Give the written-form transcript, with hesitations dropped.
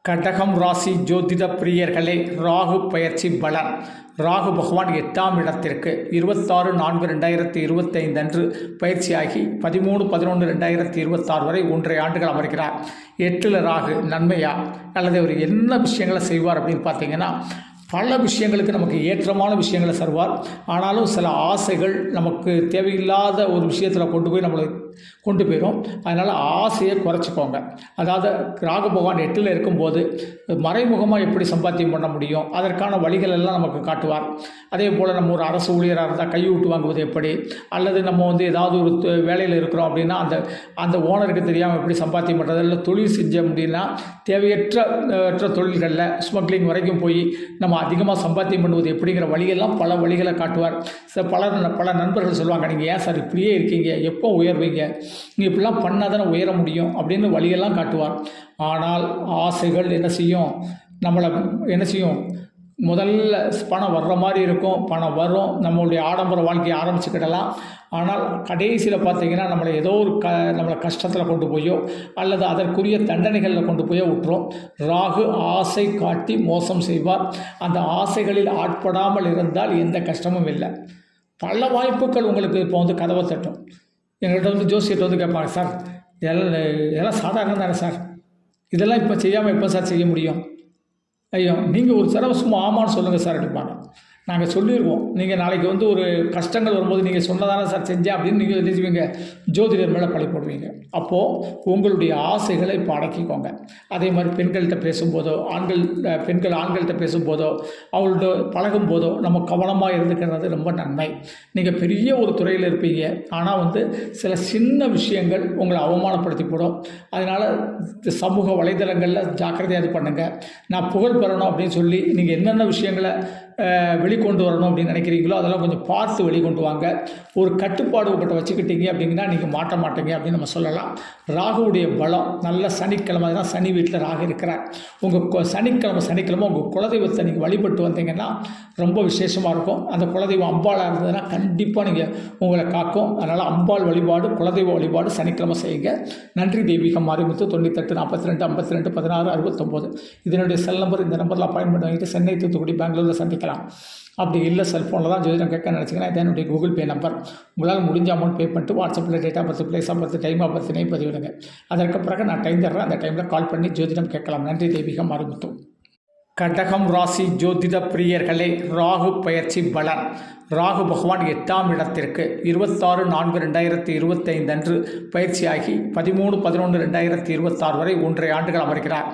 கடகம் ராசி ஜோதிட பிரியர்களே, ராகு பயிற்சி பலன். ராகு பகவான் 8ஆம் இடத்திற்கு 26/4/2025 அன்று பயிற்சியாகி 13/11/2026 வரை 1.5 ஆண்டுகள் அமர்கிறார். 8ல் ராகு நன்மையா அல்லது அவர் என்ன விஷயங்களை செய்வார் அப்படின்னு பார்த்தீங்கன்னா, பல விஷயங்களுக்கு நமக்கு ஏற்றமான விஷயங்களை தருவார். ஆனாலும் சில ஆசைகள் நமக்கு தேவையில்லாத ஒரு விஷயத்தில் கொண்டு போயிடும். அதனால் ஆசையை குறைச்சிக்கோங்க. அதாவது ராகு பகவான் 8ல் இருக்கும்போது மறைமுகமாக எப்படி சம்பாத்தியம் பண்ண முடியும், அதற்கான வழிகள் எல்லாம் நமக்கு காட்டுவார். அதே போல் நம்ம ஒரு அரசு ஊழியராக இருந்தால் கையூட்டு வாங்குவது எப்படி, அல்லது நம்ம ஏதாவது ஒரு வேலையில் இருக்கிறோம் அப்படின்னா அந்த ஓனருக்கு தெரியாமல் எப்படி சம்பாத்தியம் பண்ணுறது, இல்லை தொழில் செஞ்ச அப்படின்னா தேவையற்ற தொழில்களில் ஸ்மக்லிங் வரைக்கும் போய் நம்ம அதிகமாக சம்பாத்தியம் பண்ணுவது எப்படிங்கிற வழியெல்லாம் பல வழிகளை காட்டுவார். பல நண்பர்கள் சொல்லுவாங்க, நீங்கள் ஏன் சார் இப்படியே இருக்கீங்க, எப்போ உயர்வீங்க, நீங்கள் இப்படிலாம் பண்ணால் தானே உயர முடியும் அப்படின்னு வழியெல்லாம் காட்டுவார். ஆனால் ஆசைகள் என்ன செய்யும், முதல்ல பணம் வர்ற மாதிரி இருக்கும், பணம் வரும், நம்மளுடைய ஆடம்பர வாழ்க்கையை ஆரம்பிச்சுக்கிடலாம். ஆனால் கடைசியில் பார்த்தீங்கன்னா நம்மளை கஷ்டத்தில் கொண்டு போயோ அல்லது அதற்குரிய தண்டனைகளில் கொண்டு போயோ விட்டுரும். ராகு ஆசை காட்டி மோசம் செய்வார். அந்த ஆசைகளில் ஆட்படாமல் இருந்தால் எந்த கஷ்டமும் இல்லை. பல வாய்ப்புகள் உங்களுக்கு இப்போ கதவை தட்டும். எங்கள்கிட்ட ஜோசியத்தை கேட்பாங்க, சார் இதெல்லாம் சாதாரணம் தானே சார், இதெல்லாம் இப்போ செய்யாமல் எப்போ சார் செய்ய முடியும், ஐயோ நீங்கள் ஒரு தடவை சும்மா ஆமான்னு சொல்லுங்கள் சார் அப்படிப்பாங்க. நாங்கள் சொல்லிடுவோம், நீங்கள் நாளைக்கு ஒரு கஷ்டங்கள் வரும்போது நீங்கள் சொன்னதானே சார் செஞ்சேன் அப்படின்னு நீங்கள் நினைச்சுவீங்க, ஜோதிடர் மேலே பழி போடுவீங்க. அப்போது உங்களுடைய ஆசைகளை இப்போ அடக்கிக்கோங்க. அதே மாதிரி பெண்கள்கிட்ட பேசும்போதோ பெண்கள் ஆண்கள்கிட்ட பேசும்போதோ அவங்கள்ட்ட பழகும் போதோ நம்ம கவனமாக இருந்துக்கிறது ரொம்ப நன்மை. நீங்கள் பெரிய ஒரு துறையில் இருப்பீங்க, ஆனால் சில சின்ன விஷயங்கள் உங்களை அவமானப்படுத்தி போடும். அதனால் சமூக வலைதளங்களில் ஜாக்கிரதையாக இது பண்ணுங்கள். நான் புகழ் பெறணும் அப்படின்னு சொல்லி நீங்கள் என்னென்ன விஷயங்களை வெளிக்கொண்டு வரணும் அப்படின்னு நினைக்கிறீங்களோ அதெல்லாம் கொஞ்சம் பார்த்து வெளிக்கொண்டு வாங்க. ஒரு கட்டுப்பாடு உங்கள்கிட்ட வச்சுக்கிட்டீங்க அப்படின்னா நீங்கள் மாட்ட மாட்டீங்க அப்படின்னு நம்ம சொல்லலாம். ராகுவுடைய பலம் நல்ல சனிக்கிழமை தான், சனி வீட்டில் ராகு இருக்கிறார். உங்கள் சனிக்கிழமை உங்கள் குலதெய்வத்தை நீங்கள் வழிபட்டு வந்தீங்கன்னா ரொம்ப விசேஷமாக இருக்கும். அந்த குலதெய்வம் அம்பாளாக இருந்ததுன்னா கண்டிப்பாக உங்களை காக்கும். அதனால் அம்பாள் வழிபாடு, குலதெய்வ வழிபாடு சனிக்கிழமை செய்யுங்க. நன்றி. தெய்வீகம் மாரிமுத்து 98 42 52 16 69 இதனுடைய செல் நம்பர். இந்த நம்பரில் அப்பாயின்மெண்ட் வாங்கிட்டு சென்னை, தூத்துக்குடி, பெங்களூரில் சந்திக்கலாம். அப்படி இல்லை செல்ஃபோனில் தான் ஜோதிடம் கேட்க நினச்சிங்கன்னா இதான் என்னுடைய கூகுள் பே நம்பர். உங்களால் முடிஞ்ச அமௌண்ட் பே பண்ணிட்டு வாட்ஸ்அப்பில் date of birth, place of birth, time of birth பதிவிடுங்க. அதற்கு பிறகு நான் டைம் தர்றேன், அந்த டைமில் கால் பண்ணி ஜோதிடம் கேட்கலாம். நன்றி. தெய்வீகம் மாரிமுத்து. கடகம் ராசி ஜோதிட பிரியர்களே, ராகு பயிற்சி பலன். ராகு பகவான் 8ஆம் இடத்திற்கு 26/4/2025 அன்று பயிற்சியாகி 13/11/2026 வரை 1.5 ஆண்டுகள் அமர்கிறார்.